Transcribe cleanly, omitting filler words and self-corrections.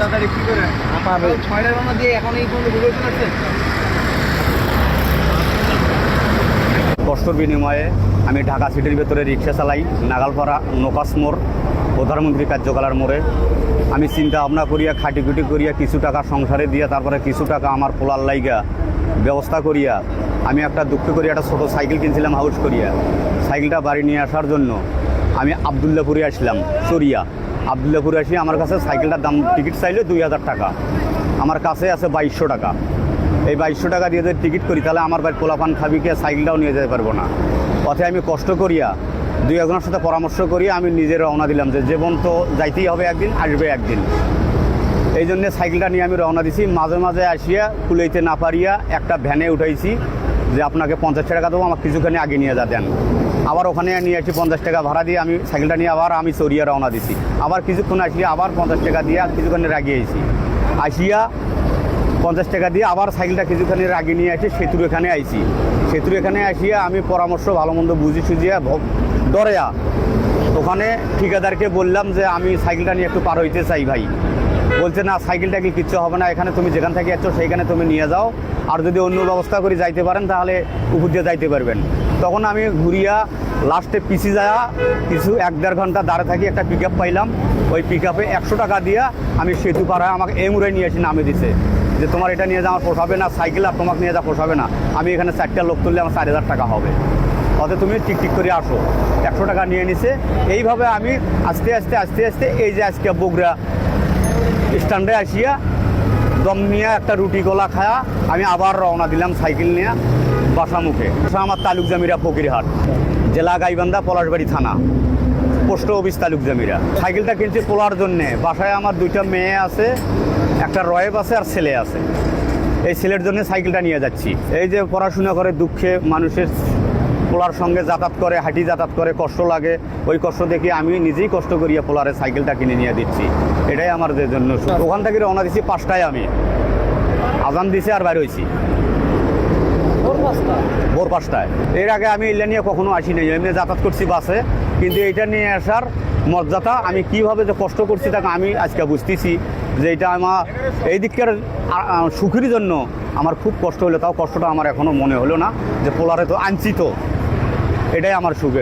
তাড়াতাড়ি কি করে পাবে। 6টার রওনা দিয়ে এখন এই পর্যন্ত ঘুরে চলে কষ্টর বিনিময়ে আমি ঢাকা সিটির ভেতরে রিক্সা চালাই, নাগালপাড়া নোকাস মোড়, প্রধানমন্ত্রী কার্যকলার মোড়ে। আমি চিন্তা ভাবনা করিয়া খাটিকুটি করিয়া কিছু টাকা সংসারে দিয়া তারপরে কিছু টাকা আমার পোলার লাইগা ব্যবস্থা করিয়া আমি একটা দুঃখ করিয়া একটা ছোটো সাইকেল কিনছিলাম হাউস করিয়া। সাইকেলটা বাড়ি নিয়ে আসার জন্য আমি আবদুল্লাপুরে আসলাম, চরিয়া আবদুল্লাপুরে আসি। আমার কাছে সাইকেলটার দাম টিকিট চাইলে 2000 টাকা, আমার কাছে আছে 2200 টাকা। এই 2200 টাকা দিয়ে যদি টিকিট করি তাহলে আমার বাড়ির পোলাপান খাবিকে সাইকেলটাও নিয়ে যেতে পারবো না। পথে আমি কষ্ট করিয়া দুই একজনের সাথে পরামর্শ করিয়া আমি নিজে রওনা দিলাম যে জীবন তো যাইতেই হবে একদিন, আসবে একদিন। এই জন্যে সাইকেলটা নিয়ে আমি রওনা দিছি। মাঝে মাঝে আসিয়া কুলাইতে না পারিয়া একটা ভ্যানে উঠাইছি যে আপনাকে 50 টাকা দেবো, আমাকে কিছুখানি আগে নিয়ে যা দেন। আবার ওখানে নিয়ে আসি 50 টাকা ভাড়া দিয়ে আমি সাইকেলটা নিয়ে আবার আমি চরিয়া রওনা দিছি। আবার কিছুক্ষণ আসিয়া আবার 50 টাকা দিয়ে কিছুখানি রাগিয়েছি। আসিয়া 50 টাকা দিয়ে আবার সাইকেলটা কিছুখানি রাগিয়ে নিয়ে আসি সেতুর এখানে আইছি। সেতুর এখানে আসিয়া আমি পরামর্শ ভালো মন্দ বুঝি সুঝিয়া ডরেয়া ওখানে ঠিকাদারকে বললাম যে আমি সাইকেলটা নিয়ে একটু পার হইতে চাই ভাই। বলছে না, সাইকেলটা কি কিচ্ছু হবে না, এখানে তুমি যেখান থেকে যাচ্ছ সেইখানে তুমি নিয়ে যাও, আর যদি অন্য ব্যবস্থা করে যাইতে পারেন তাহলে উপর দিয়ে যাইতে পারবেন। তখন আমি ঘুরিয়া লাস্টে পিছি যাওয়া কিছু 1-1.5 ঘন্টা দাঁড়ে থাকি, একটা পিক আপ পাইলাম। ওই পিক আপে 100 টাকা দিয়া আমি সেতু পাড়ায় আমাকে এই মুড়ে নিয়ে এসে নামে দিছে যে তোমার এটা নিয়ে যাওয়া পোষাবে না, সাইকেল আর তোমাকে নিয়ে যাওয়া পোষাবে না। আমি এখানে 4টা লোক তুললে আমার 4000 টাকা হবে, অতএব তুমি টিকটিক করে আসো। 100 টাকা নিয়ে নিছে। এইভাবে আমি আস্তে আস্তে আস্তে আস্তে এই যে আজকে বগুড়া স্ট্যান্ডে আসিয়া দম নিয়ে একটা রুটি গোলা খায়া আমি আবার রওনা দিলাম সাইকেল নিয়ে বাসামুখে। আমার তালুক জামিরা ফকিরহাট, জেলা গাইবান্ধা, পলাশবাড়ি থানা, পোস্ট অফিস তালুক জামিরা। সাইকেলটা কিনছি পোলার জন্যে। বাসায় আমার 2টা মেয়ে আছে, একটা রয়েব আছে আর ছেলে আছে। এই ছেলের জন্য সাইকেলটা নিয়ে যাচ্ছি। এই যে পড়াশোনা করে দুঃখে মানুষের পোলার সঙ্গে যাতায়াত করে, হাঁটি যাতায়াত করে, কষ্ট লাগে। ওই কষ্ট দেখে আমি নিজেই কষ্ট করিয়া পোলারে সাইকেলটা কিনে নিয়ে দিচ্ছি। এটাই আমার যে জন্য। ওখান থেকে রওনা দিচ্ছি 5টায়, আমি আজান দিছি আর বাইর হয়েছি ভোর 5টায়। এর আগে আমি এটা নিয়ে কখনো আসি নাই, এমনি যাতায়াত করছি বাসে। কিন্তু এটা নিয়ে আসার মর্যাদা আমি কীভাবে যে কষ্ট করছি তাকে আমি আজকে বুঝতেছি যে এটা আমার এই দিককার সুখের জন্য আমার খুব কষ্ট হলো। তাও কষ্টটা আমার এখনও মনে হলো না যে পোলারে তো আনছি, তো এটাই আমার সুখ।